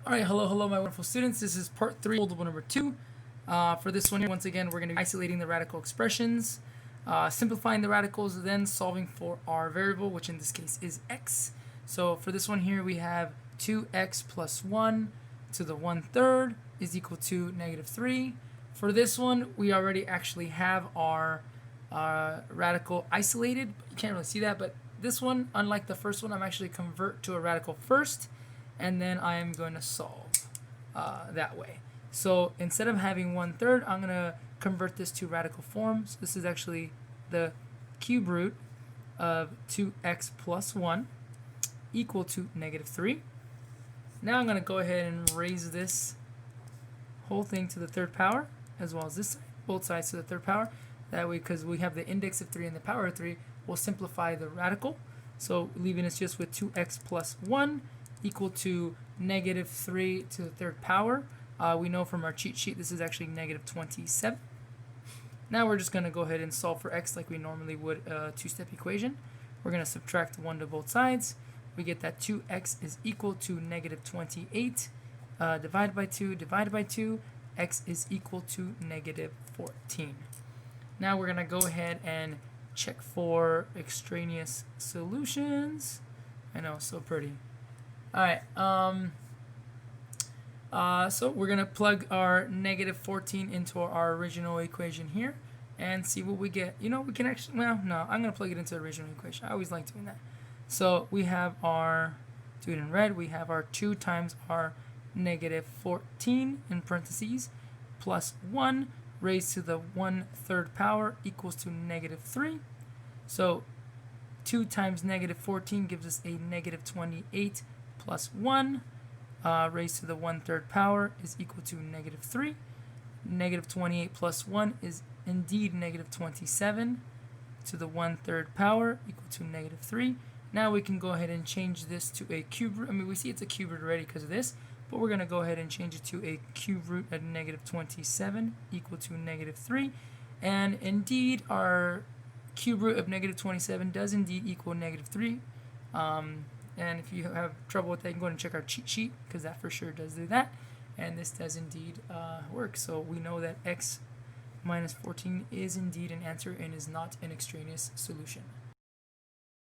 Alright, hello my wonderful students. This is part 3, foldable number 2. For this one here, once again, we're going to be isolating the radical expressions, simplifying the radicals, then solving for our variable, which in this case is x. So for this one here, we have 2x plus 1 to the 1/3 is equal to -3. For this one, we already actually have our radical isolated. You can't really see that, but this one, unlike the first one, I'm actually convert to a radical first, and then I am going to solve that way. So instead of having 1/3, I'm going to convert this to radical form. So this is actually the cube root of 2x plus 1 equal to -3. Now I'm going to go ahead and raise this whole thing to the third power, as well as this side, both sides to the third power. That way, because we have the index of 3 and the power of 3, we'll simplify the radical. So leaving us just with 2x plus 1 equal to -3 to the third power. We know from our cheat sheet this is actually -27. Now we're just going to go ahead and solve for x like we normally would a two-step equation. We're going to subtract 1 to both sides. We get that 2x is equal to -28 divided by 2 divided by 2. X is equal to -14. Now we're going to go ahead and check for extraneous solutions. I know, so pretty. Alright, so we're going to plug our -14 into our original equation here and see what we get. You know, we can actually, well, no, I'm going to plug it into the original equation. I always like doing that. So we have our, do it in red, we have our 2 times our -14 in parentheses plus 1 raised to the 1/3 power equals to -3. So 2 times -14 gives us a -28 plus 1 raised to the 1/3 power is equal to -3. -28 plus 1 is indeed -27 to the 1/3 power equal to -3. Now we can go ahead and change this to a cube root. I mean, we see it's a cube root already because of this, but we're going to go ahead and change it to a cube root at -27 equal to -3. And indeed, our cube root of -27 does indeed equal -3. And if you have trouble with that, you can go ahead and check our cheat sheet, because that for sure does do that. And this does indeed work. So we know that x minus 14 is indeed an answer and is not an extraneous solution.